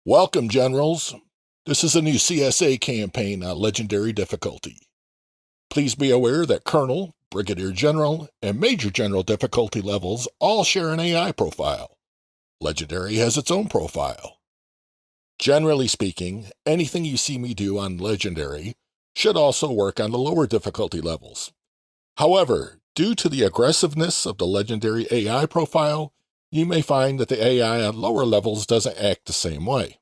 Welcome, Generals. This is a new CSA campaign on Legendary difficulty. Please be aware that Colonel, Brigadier General, and Major General difficulty levels all share an AI profile. Legendary has its own profile. Generally speaking, anything you see me do on Legendary should also work on the lower difficulty levels. However, due to the aggressiveness of the Legendary AI profile, you may find that the AI on lower levels doesn't act the same way.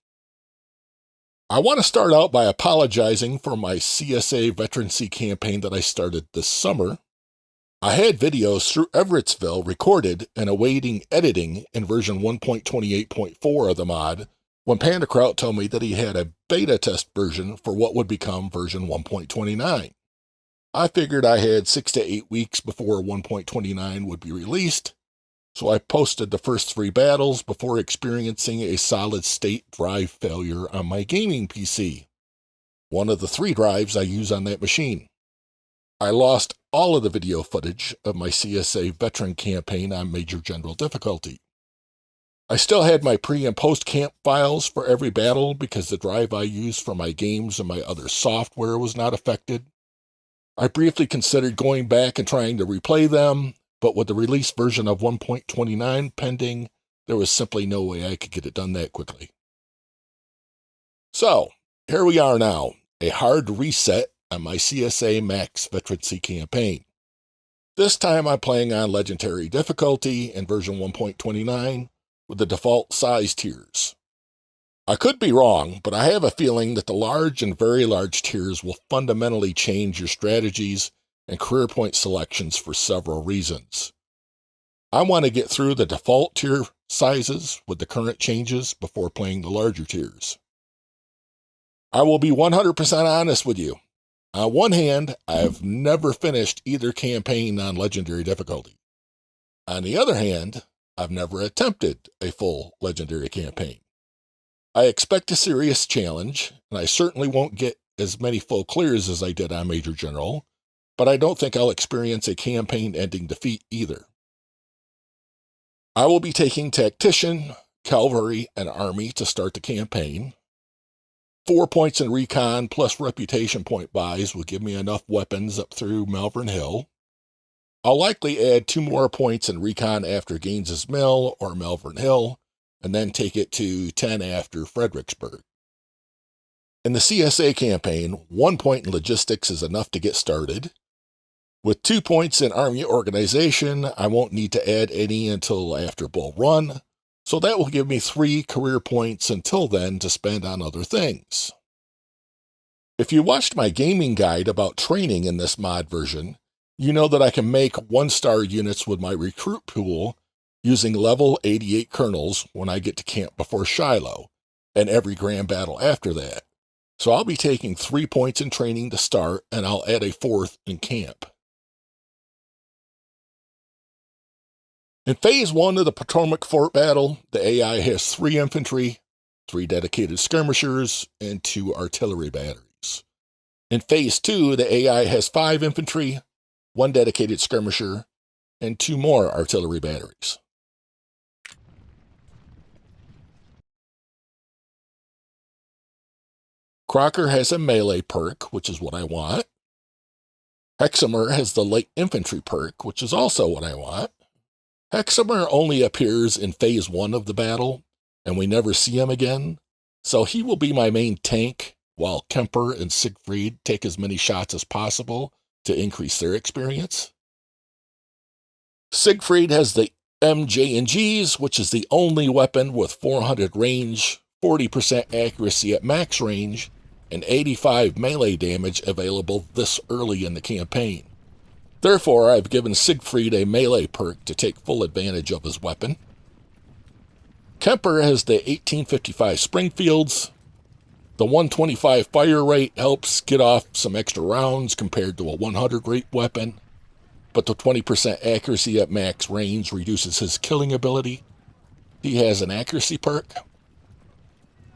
I want to start out by apologizing for my CSA Veteran-C campaign that I started this summer. I had videos through Everettsville recorded and awaiting editing in version 1.28.4 of the mod when PandaKraut told me that he had a beta test version for what would become version 1.29. I figured I had 6 to 8 weeks before 1.29 would be released, so I posted the first 3 battles before experiencing a solid-state drive failure on my gaming PC, one of the 3 drives I use on that machine. I lost all of the video footage of my CSA Veteran campaign on Major General difficulty. I still had my pre- and post-camp files for every battle because the drive I used for my games and my other software was not affected. I briefly considered going back and trying to replay them, but with the release version of 1.29 pending, there was simply no way I could get it done that quickly. So, here we are now, a hard reset on my CSA Max Veteran-C campaign. This time I'm playing on Legendary difficulty in version 1.29 with the default size tiers. I could be wrong, but I have a feeling that the large and very large tiers will fundamentally change your strategies and career point selections for several reasons. I want to get through the default tier sizes with the current changes before playing the larger tiers. I will be 100% honest with you. On one hand, I have never finished either campaign on Legendary difficulty. On the other hand, I've never attempted a full Legendary campaign. I expect a serious challenge, and I certainly won't get as many full clears as I did on Major General, but I don't think I'll experience a campaign-ending defeat either. I will be taking Tactician, Cavalry, and Army to start the campaign. 4 points in Recon plus Reputation point buys will give me enough weapons up through Malvern Hill. I'll likely add 2 more points in Recon after Gaines's Mill or Malvern Hill, and then take it to 10 after Fredericksburg. In the CSA campaign, 1 point in Logistics is enough to get started. With 2 points in Army Organization, I won't need to add any until after Bull Run, so that will give me 3 career points until then to spend on other things. If you watched my gaming guide about training in this mod version, you know that I can make 1-star units with my recruit pool using level 88 colonels when I get to camp before Shiloh, and every grand battle after that. So I'll be taking 3 points in training to start, and I'll add a 4th in camp. In Phase 1 of the Potomac Fort Battle, the AI has 3 infantry, 3 dedicated skirmishers, and 2 artillery batteries. In Phase 2, the AI has 5 infantry, 1 dedicated skirmisher, and 2 more artillery batteries. Crocker has a melee perk, which is what I want. Hexamer has the light infantry perk, which is also what I want. Hexamer only appears in Phase 1 of the battle, and we never see him again, so he will be my main tank, while Kemper and Siegfried take as many shots as possible to increase their experience. Siegfried has the MJ&Gs, which is the only weapon with 400 range, 40% accuracy at max range, and 85 melee damage available this early in the campaign. Therefore, I've given Siegfried a melee perk to take full advantage of his weapon. Kemper has the 1855 Springfields. The 125 fire rate helps get off some extra rounds compared to a 100 rate weapon, but the 20% accuracy at max range reduces his killing ability. He has an accuracy perk.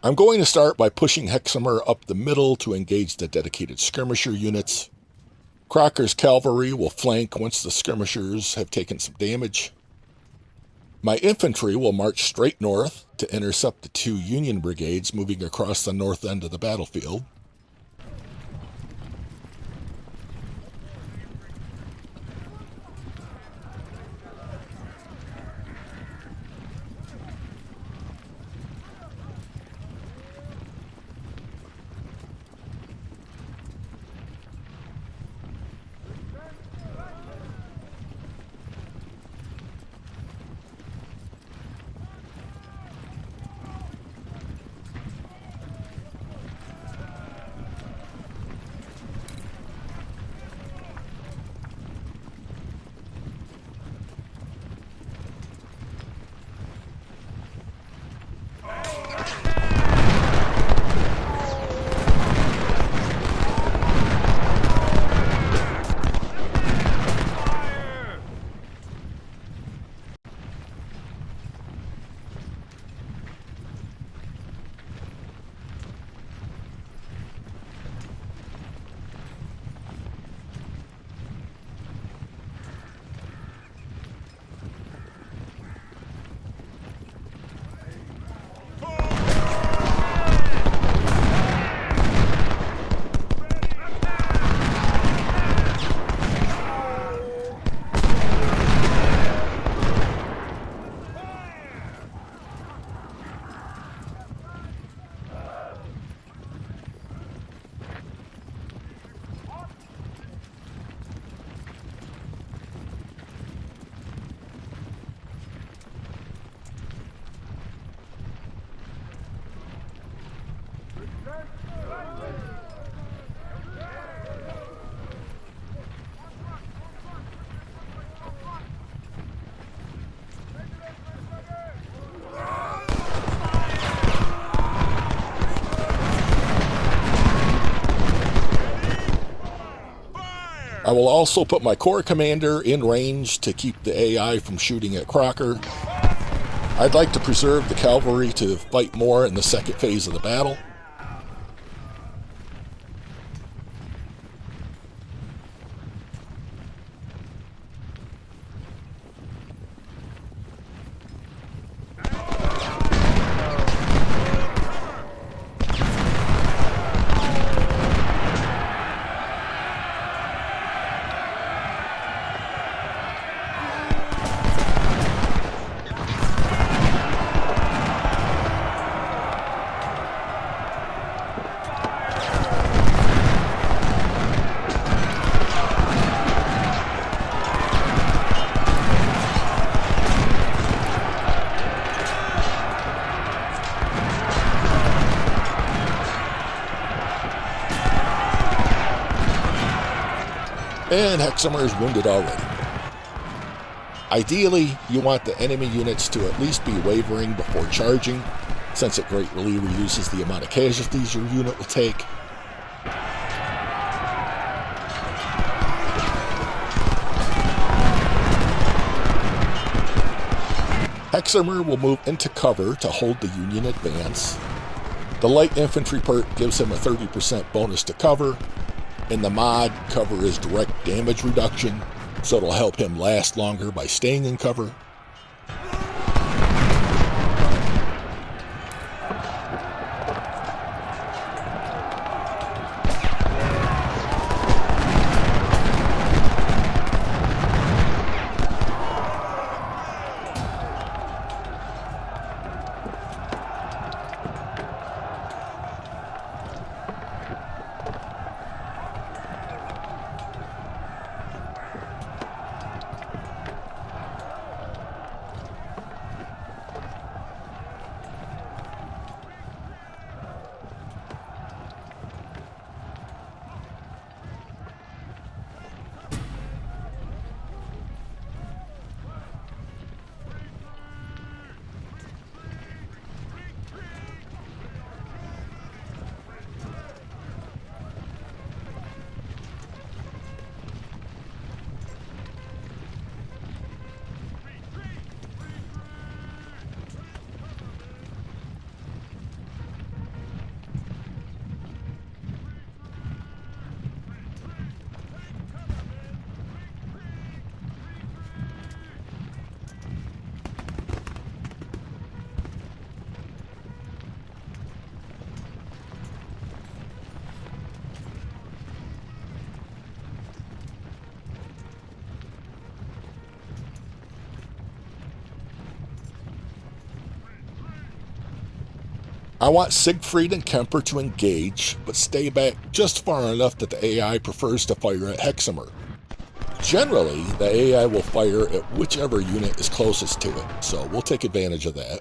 I'm going to start by pushing Hexamer up the middle to engage the dedicated skirmisher units. Crocker's cavalry will flank once the skirmishers have taken some damage. My infantry will march straight north to intercept the 2 Union brigades moving across the north end of the battlefield. I will also put my Corps Commander in range to keep the AI from shooting at Crocker. I'd like to preserve the cavalry to fight more in the second phase of the battle. And Hexamer is wounded already. Ideally, you want the enemy units to at least be wavering before charging, since it greatly reduces the amount of casualties your unit will take. Hexamer will move into cover to hold the Union advance. The light infantry perk gives him a 30% bonus to cover. In the mod, cover is direct damage reduction, so it'll help him last longer by staying in cover. I want Siegfried and Kemper to engage, but stay back just far enough that the AI prefers to fire at Hexamer. Generally, the AI will fire at whichever unit is closest to it, so we'll take advantage of that.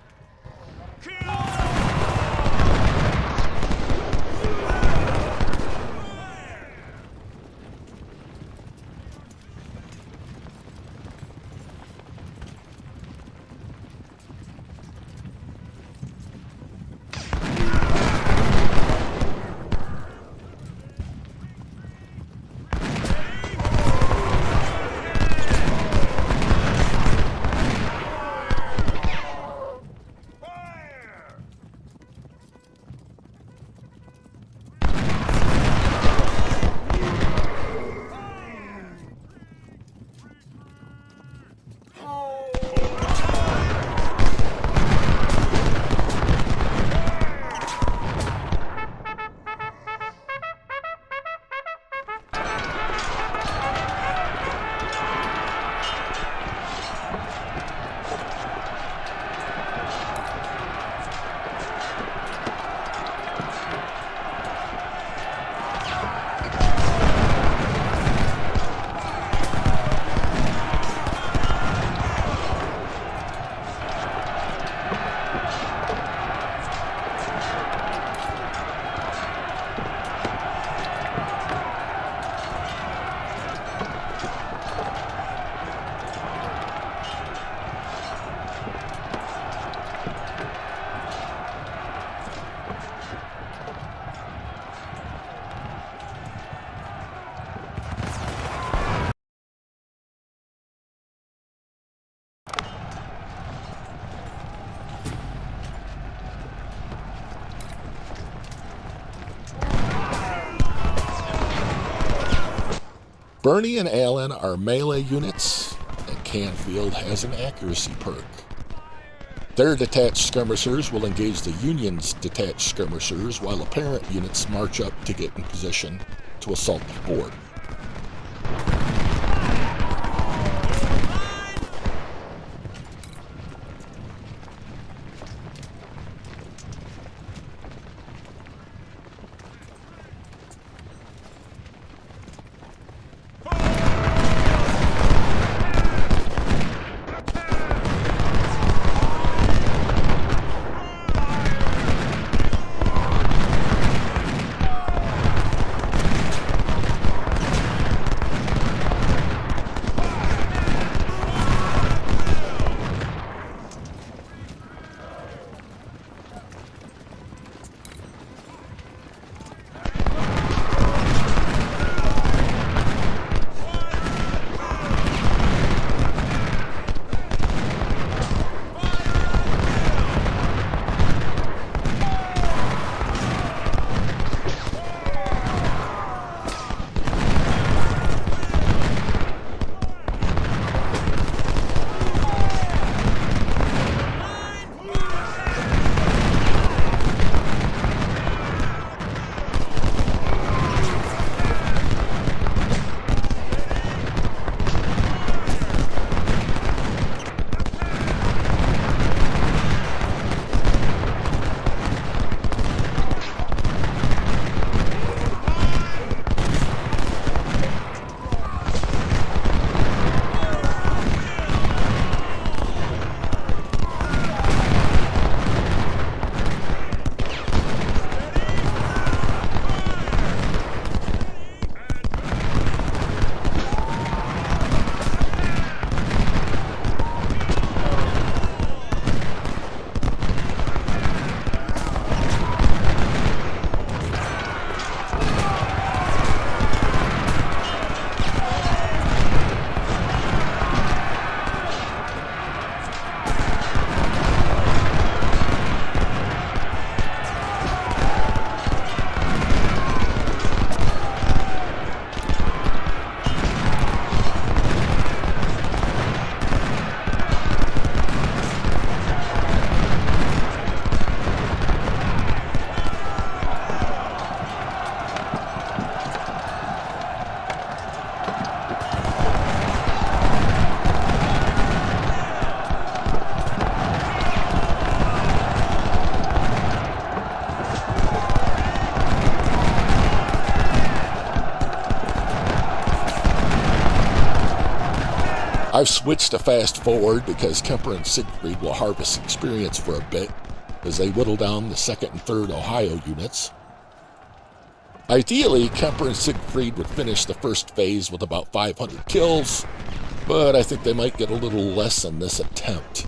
Bernie and Allen are melee units, and Canfield has an accuracy perk. Their detached skirmishers will engage the Union's detached skirmishers, while apparent units march up to get in position to assault the fort. I've switched to fast forward because Kemper and Siegfried will harvest experience for a bit as they whittle down the 2nd and 3rd Ohio units. Ideally, Kemper and Siegfried would finish the first phase with about 500 kills, but I think they might get a little less in this attempt.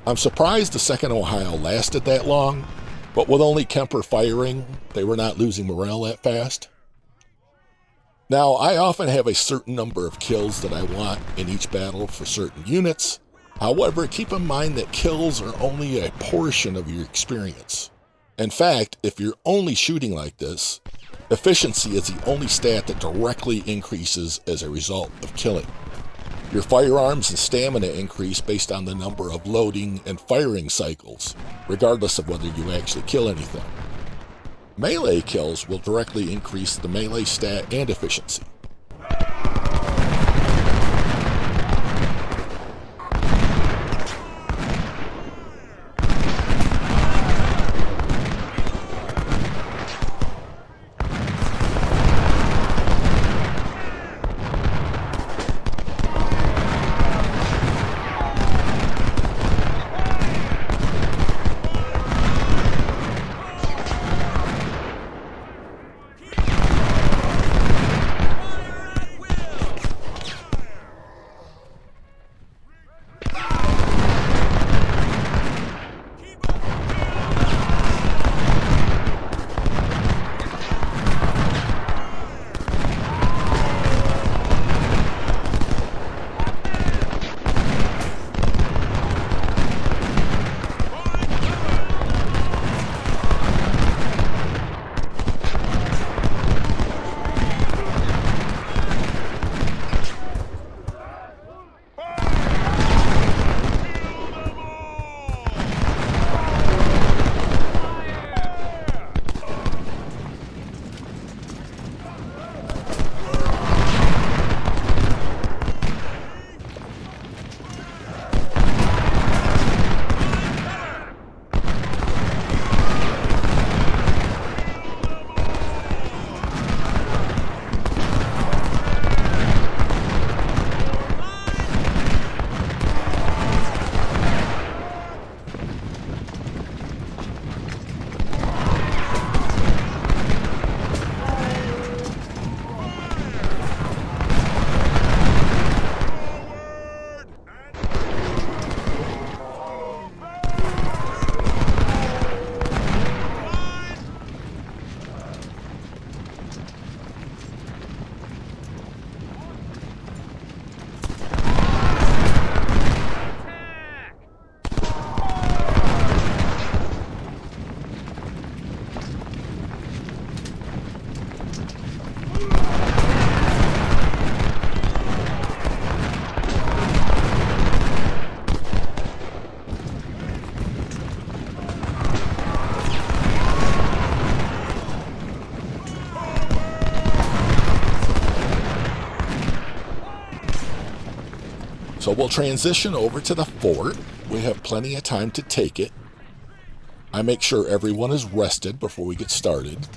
I'm surprised the 2nd Ohio lasted that long, but with only Kemper firing, they were not losing morale that fast. Now, I often have a certain number of kills that I want in each battle for certain units. However, keep in mind that kills are only a portion of your experience. In fact, if you're only shooting like this, efficiency is the only stat that directly increases as a result of killing. Your firearms and stamina increase based on the number of loading and firing cycles, regardless of whether you actually kill anything. Melee kills will directly increase the melee stat and efficiency. So we'll transition over to the fort. We have plenty of time to take it. I make sure everyone is rested before we get started.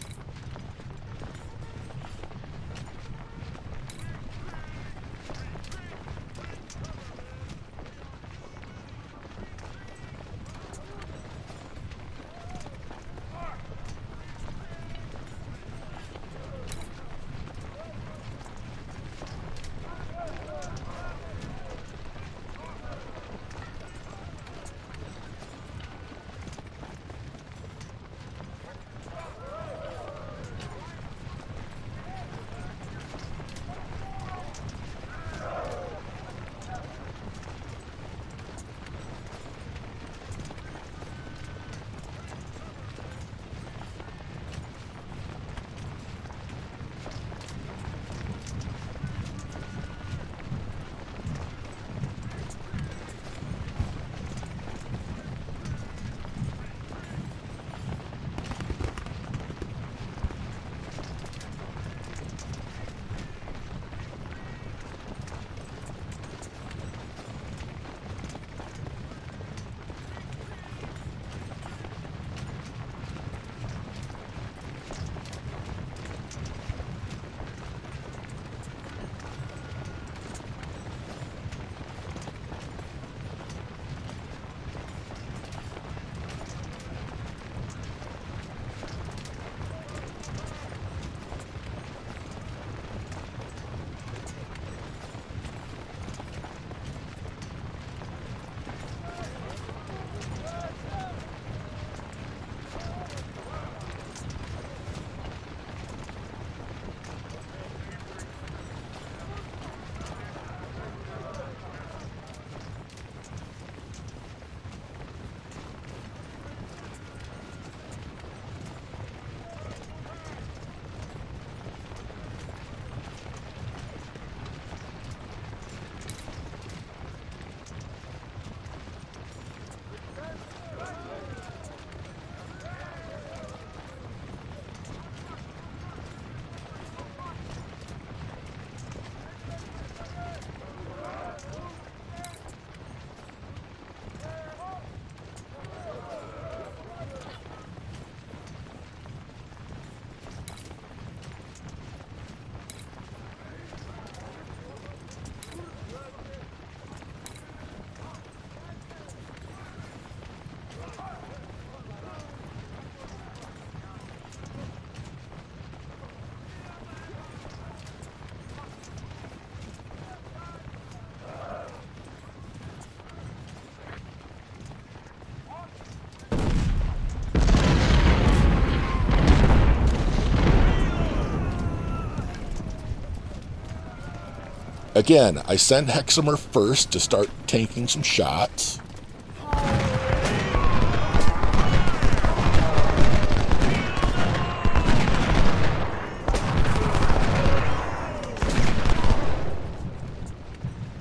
Again, I send Hexamer first to start tanking some shots.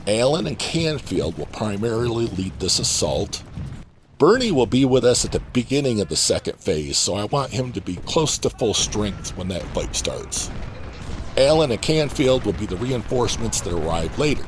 Allen and Canfield will primarily lead this assault. Bernie will be with us at the beginning of the second phase, so I want him to be close to full strength when that fight starts. Allen and Canfield will be the reinforcements that arrive later.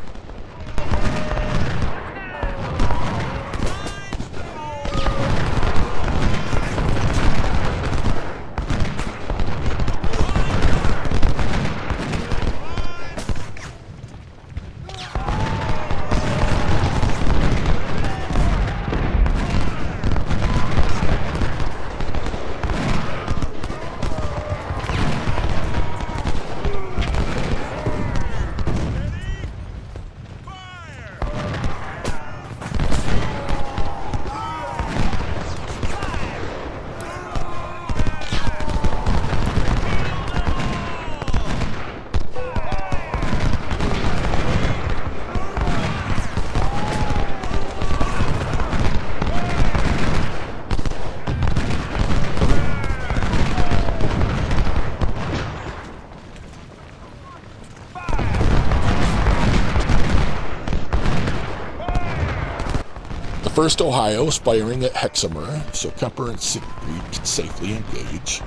The 1st Ohio is firing at Hexamer, so Kemper and Siegfried can safely engage.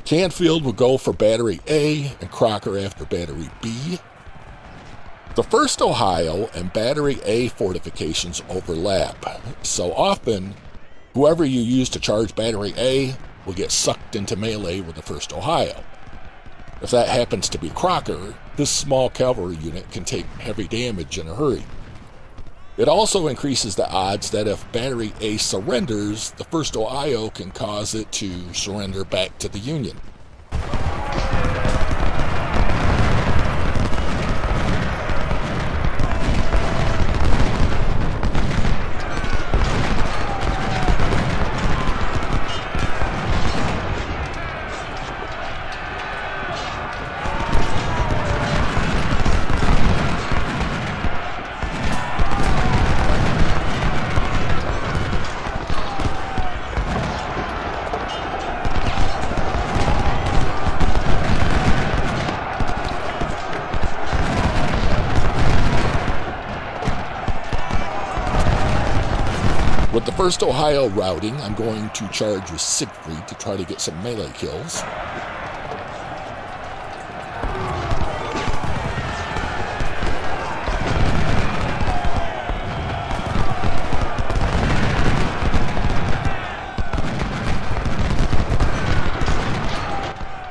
Canfield will go for Battery A and Crocker after Battery B. The 1st Ohio and Battery A fortifications overlap, so often whoever you use to charge Battery A will get sucked into melee with the 1st Ohio. If that happens to be Crocker, this small cavalry unit can take heavy damage in a hurry. It also increases the odds that if Battery A surrenders, the 1st Ohio can cause it to surrender back to the Union. With the 1st Ohio routing, I'm going to charge with Siegfried to try to get some melee kills.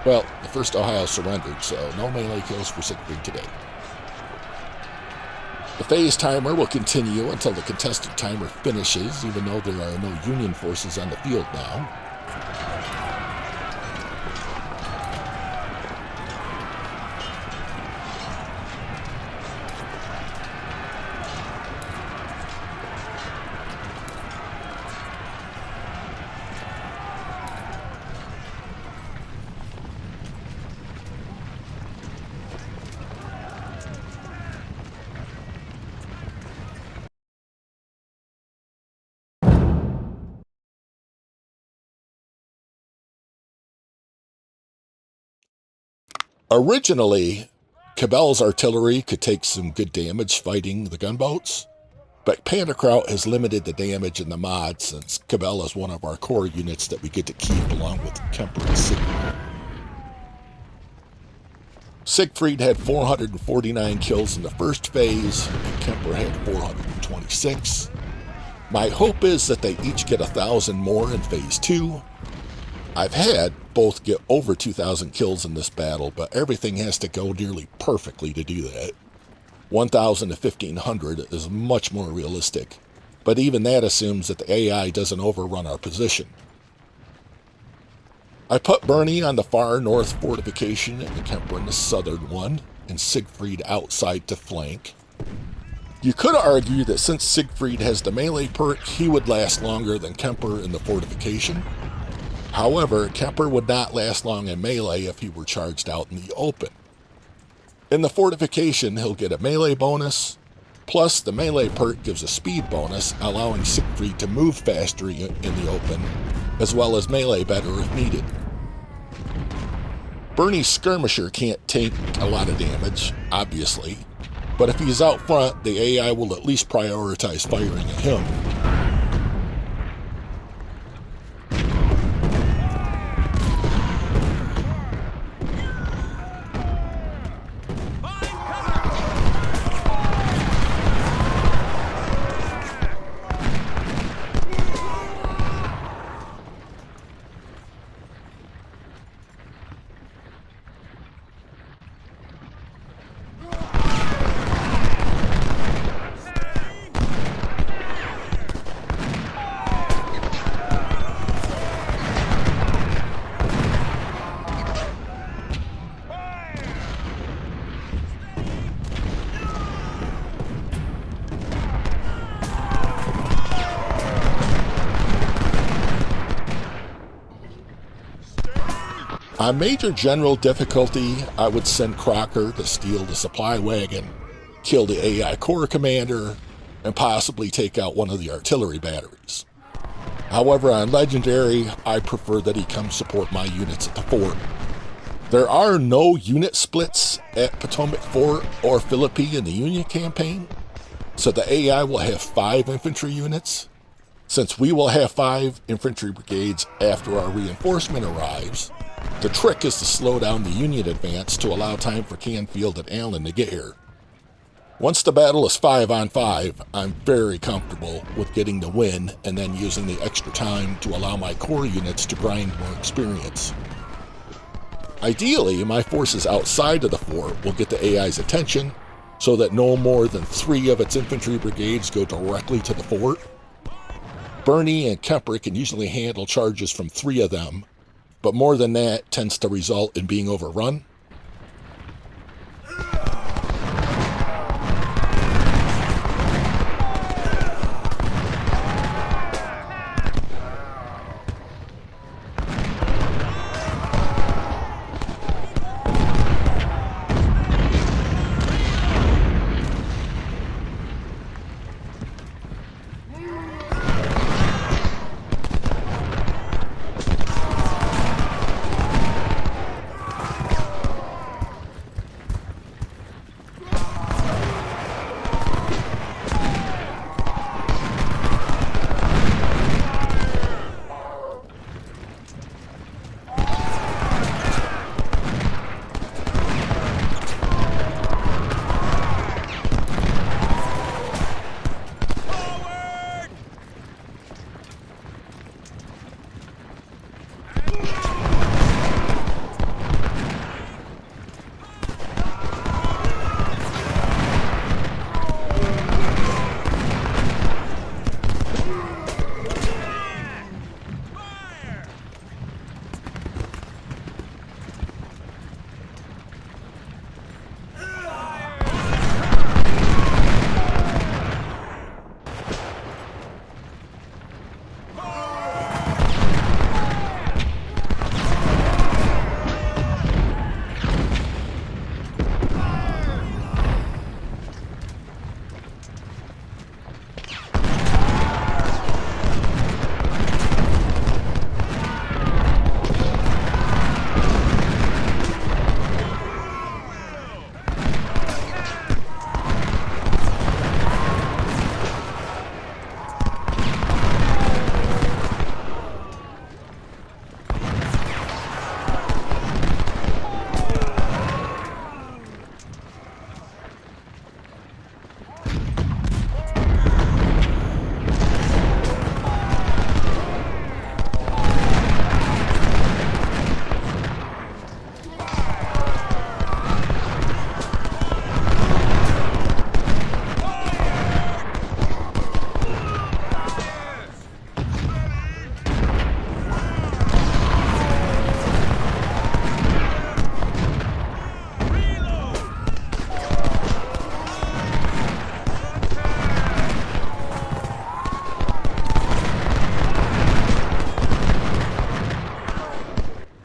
Well, the 1st Ohio surrendered, so no melee kills for Siegfried today. The phase timer will continue until the contested timer finishes, even though there are no Union forces on the field now. Originally, Cabell's artillery could take some good damage fighting the gunboats, but Panderkraut has limited the damage in the mod since Cabell is one of our core units that we get to keep along with Kemper and Siegfried. Siegfried had 449 kills in the first phase, and Kemper had 426. My hope is that they each get 1,000 more in phase 2. I've had both get over 2,000 kills in this battle, but everything has to go nearly perfectly to do that. 1,000 to 1,500 is much more realistic, but even that assumes that the AI doesn't overrun our position. I put Bernie on the far north fortification and Kemper in the southern one, and Siegfried outside to flank. You could argue that since Siegfried has the melee perk, he would last longer than Kemper in the fortification. However, Kemper would not last long in melee if he were charged out in the open. In the fortification, he'll get a melee bonus, plus the melee perk gives a speed bonus, allowing Siegfried to move faster in the open, as well as melee better if needed. Bernie's skirmisher can't take a lot of damage, obviously, but if he's out front, the AI will at least prioritize firing at him. On major general difficulty, I would send Crocker to steal the supply wagon, kill the AI corps commander, and possibly take out one of the artillery batteries. However, on legendary, I prefer that he come support my units at the fort. There are no unit splits at Potomac Fort or Philippi in the Union campaign, so the AI will have 5 infantry units. Since we will have 5 infantry brigades after our reinforcement arrives, the trick is to slow down the Union advance to allow time for Canfield and Allen to get here. Once the battle is 5 on 5, I'm very comfortable with getting the win and then using the extra time to allow my core units to grind more experience. Ideally, my forces outside of the fort will get the AI's attention so that no more than 3 of its infantry brigades go directly to the fort. Bernie and Kemper can usually handle charges from 3 of them, but more than that tends to result in being overrun.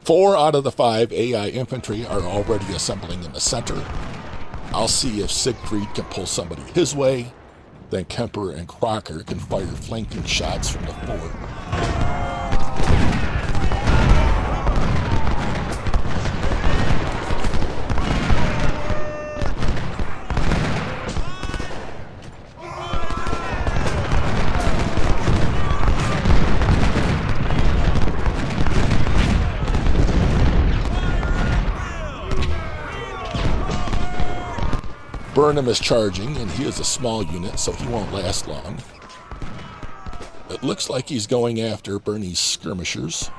4 out of the 5 AI infantry are already assembling in the center. I'll see if Siegfried can pull somebody his way. Then Kemper and Crocker can fire flanking shots from the fort. Burnham is charging, and he is a small unit, so he won't last long. It looks like he's going after Bernie's skirmishers.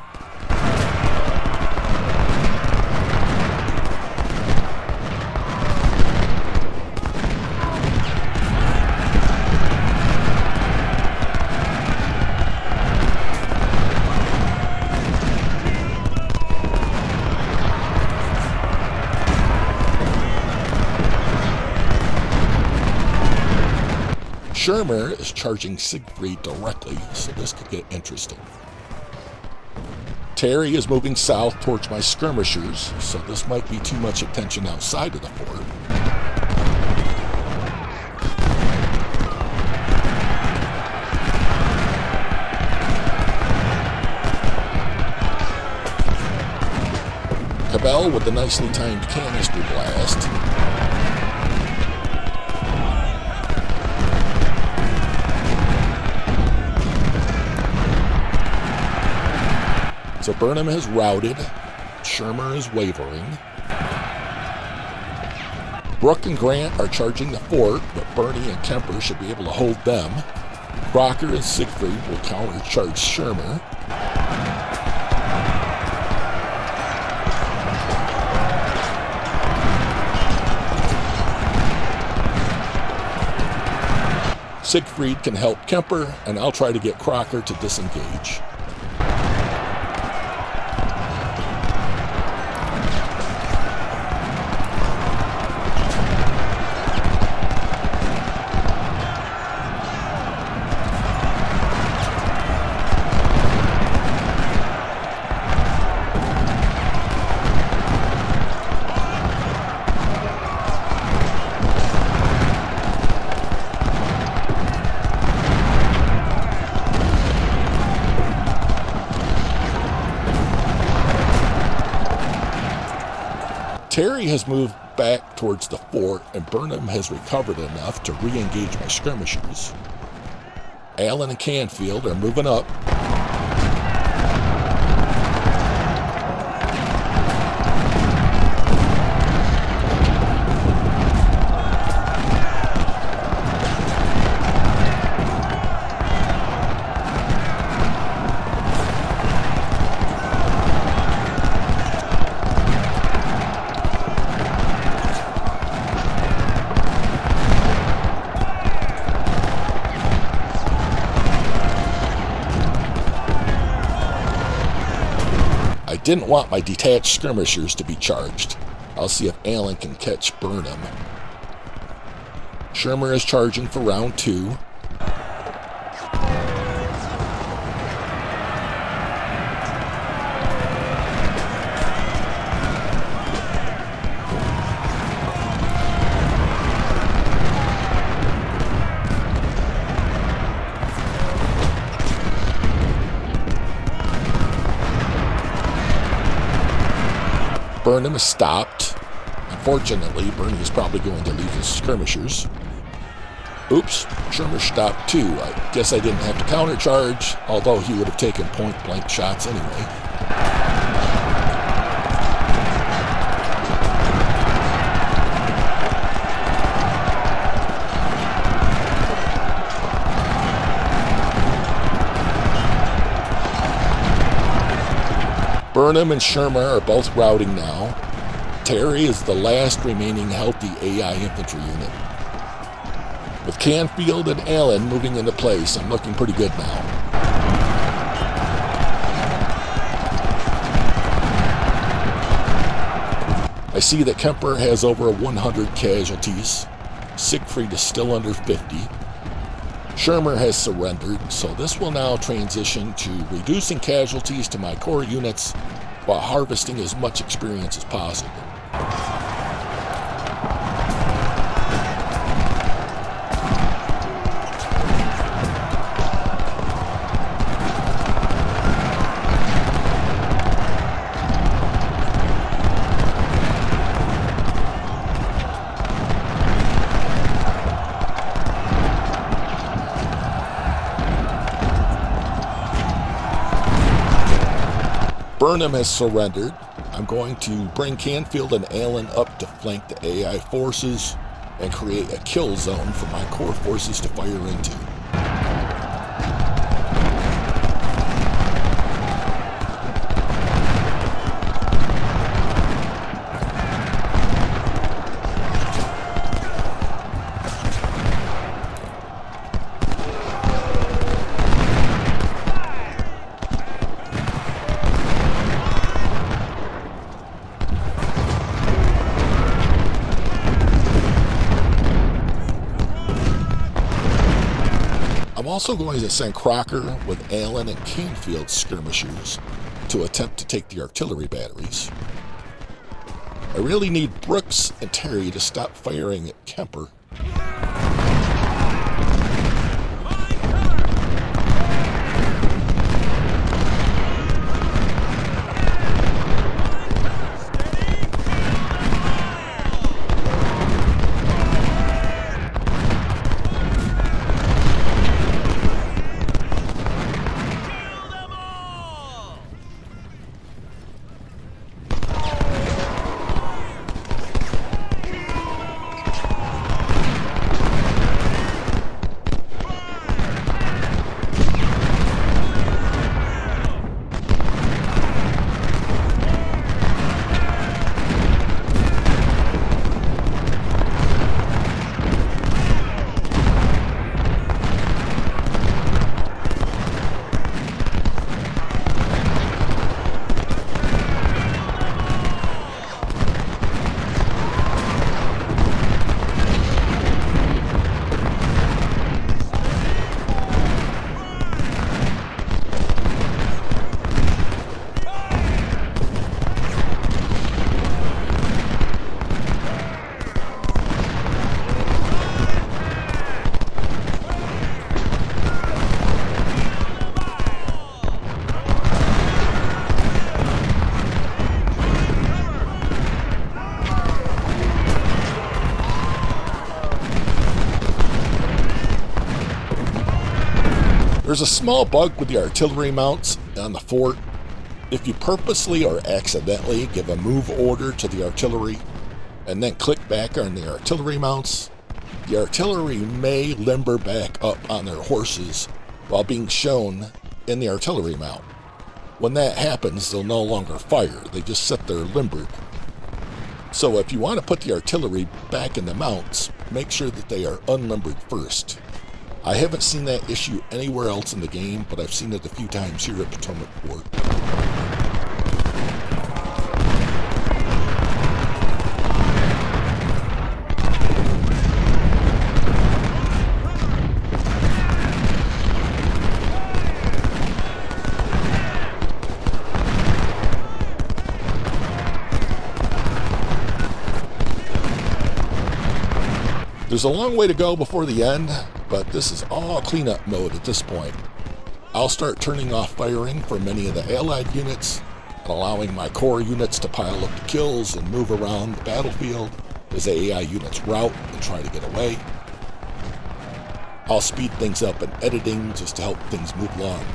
Shermer is charging Siegfried directly, so this could get interesting. Terry is moving south towards my skirmishers, so this might be too much attention outside of the fort. Cabell with the nicely timed canister blast. So Burnham has routed. Shermer is wavering. Brooke and Grant are charging the fort, but Bernie and Kemper should be able to hold them. Crocker and Siegfried will countercharge Shermer. Siegfried can help Kemper, and I'll try to get Crocker to disengage. Terry has moved back towards the fort, and Burnham has recovered enough to re-engage my skirmishers. Allen and Canfield are moving up. I didn't want my detached skirmishers to be charged. I'll see if Allen can catch Burnham. Shermer is charging for round 2. Burnham is stopped. Unfortunately, Bernie is probably going to leave his skirmishers. Oops, Shermer stopped too. I guess I didn't have to countercharge, although he would have taken point-blank shots anyway. Burnham and Shermer are both routing now. Terry is the last remaining healthy AI infantry unit. With Canfield and Allen moving into place, I'm looking pretty good now. I see that Kemper has over 100 casualties. Siegfried is still under 50. Shermer has surrendered, so this will now transition to reducing casualties to my core units while harvesting as much experience as possible. Burnham has surrendered. I'm going to bring Canfield and Allen up to flank the AI forces and create a kill zone for my core forces to fire into. I'm also going to send Crocker with Allen and Canfield skirmishers to attempt to take the artillery batteries. I really need Brooks and Terry to stop firing at Kemper. There's a small bug with the artillery mounts on the fort. If you purposely or accidentally give a move order to the artillery and then click back on the artillery mounts, the artillery may limber back up on their horses while being shown in the artillery mount. When that happens, they'll no longer fire. They just sit there limbered. So if you want to put the artillery back in the mounts, make sure that they are unlimbered first. I haven't seen that issue anywhere else in the game, but I've seen it a few times here at Potomac Fort. There's a long way to go before the end, but this is all cleanup mode at this point. I'll start turning off firing for many of the allied units and allowing my core units to pile up the kills and move around the battlefield as the AI units rout and try to get away. I'll speed things up in editing just to help things move along.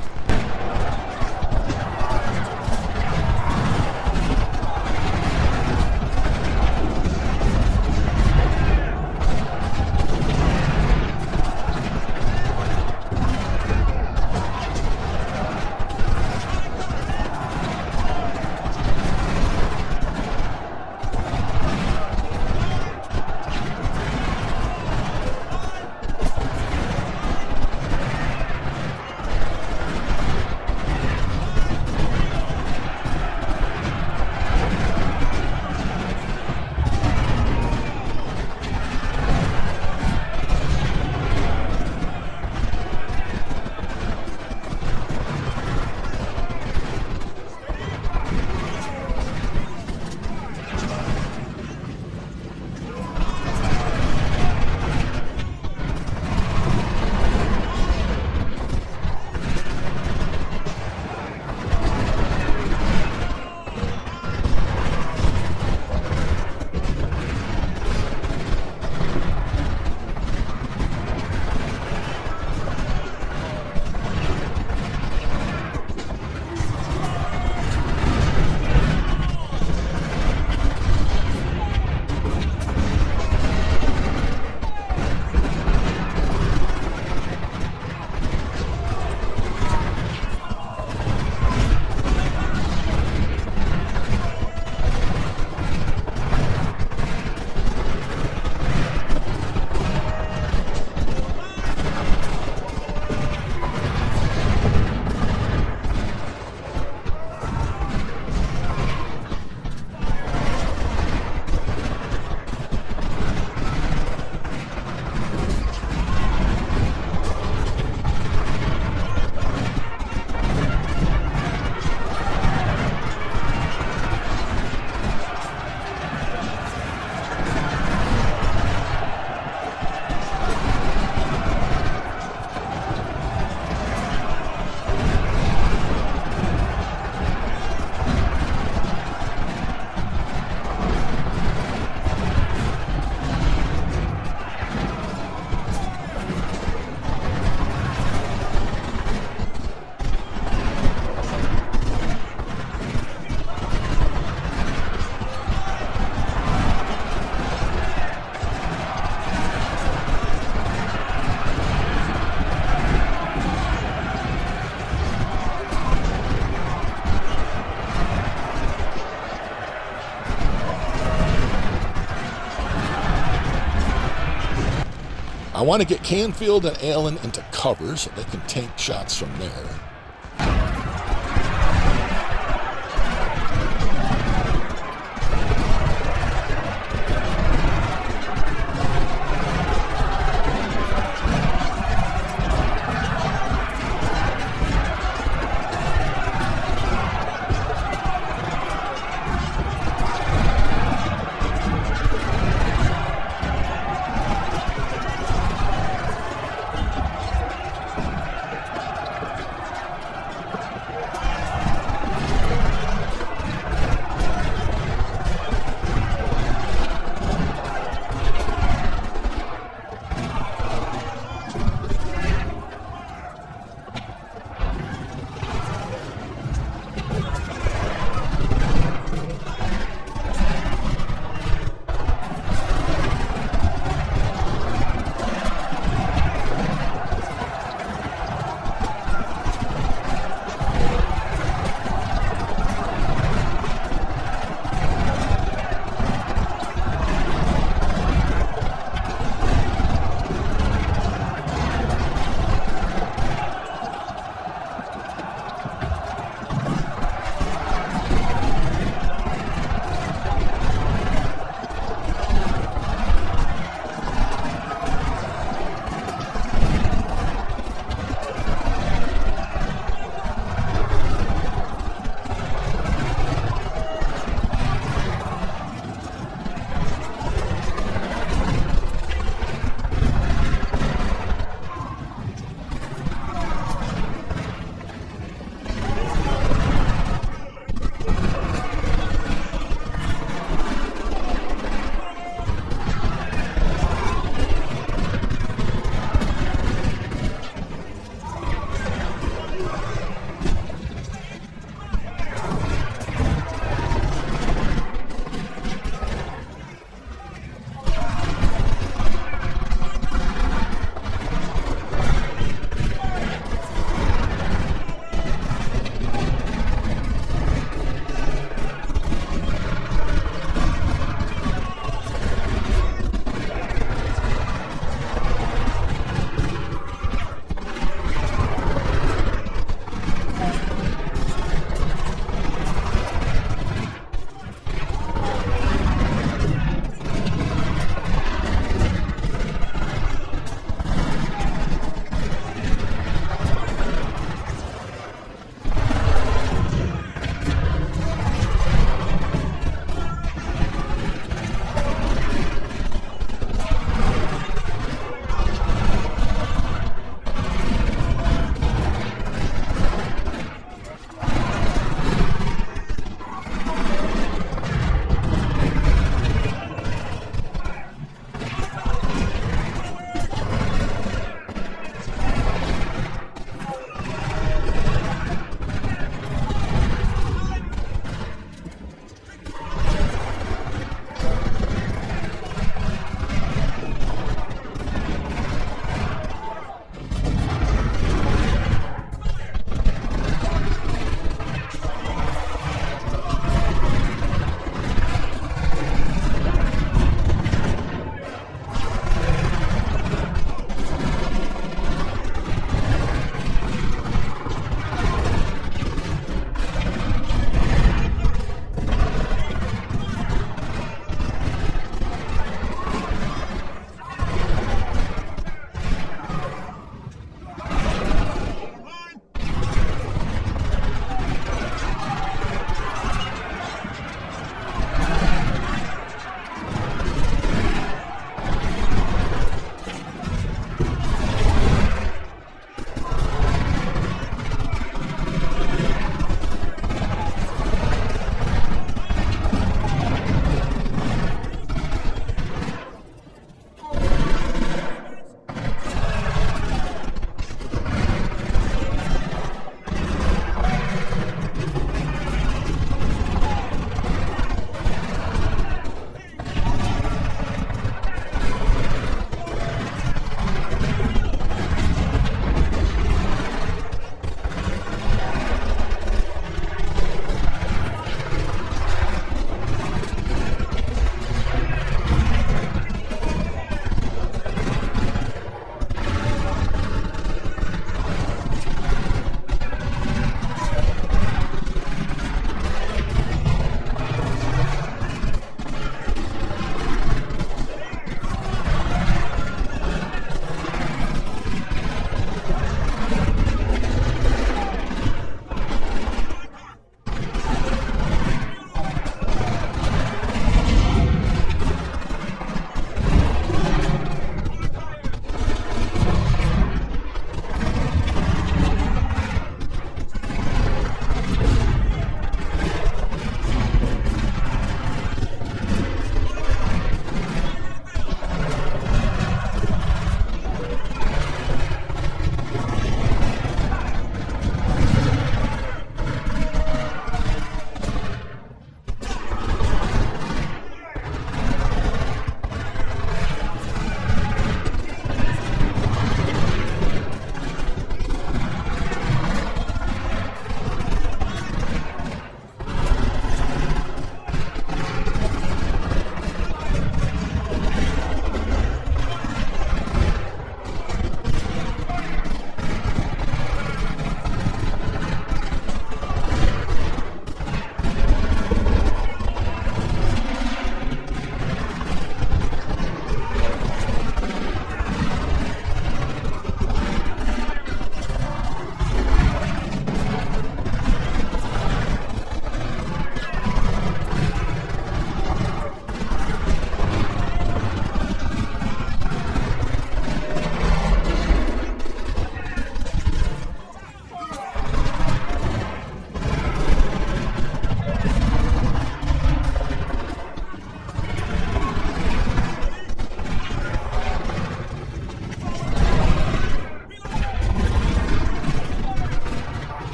want to get Canfield and Allen into cover so they can tank shots from there.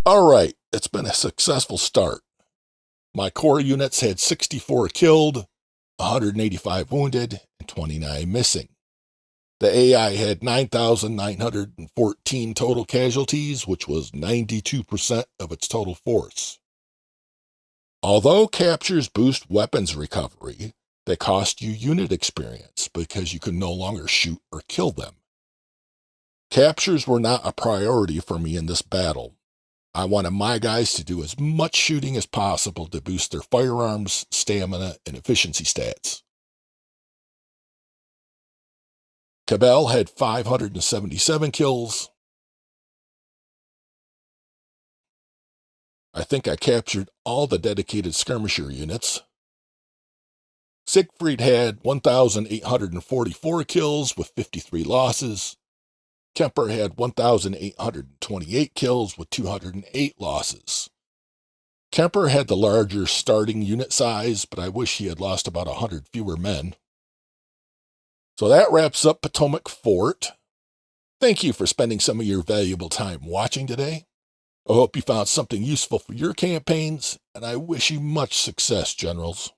All right, it's been a successful start. My core units had 64 killed, 185 wounded, and 29 missing. The AI had 9,914 total casualties, which was 92% of its total force. Although captures boost weapons recovery, they cost you unit experience because you can no longer shoot or kill them. Captures were not a priority for me in this battle. I wanted my guys to do as much shooting as possible to boost their firearms, stamina, and efficiency stats. Cabell had 577 kills. I think I captured all the dedicated skirmisher units. Siegfried had 1,844 kills with 53 losses. Kemper had 1,828 kills with 208 losses. Kemper had the larger starting unit size, but I wish he had lost about 100 fewer men. So that wraps up Potomac Fort. Thank you for spending some of your valuable time watching today. I hope you found something useful for your campaigns, and I wish you much success, Generals.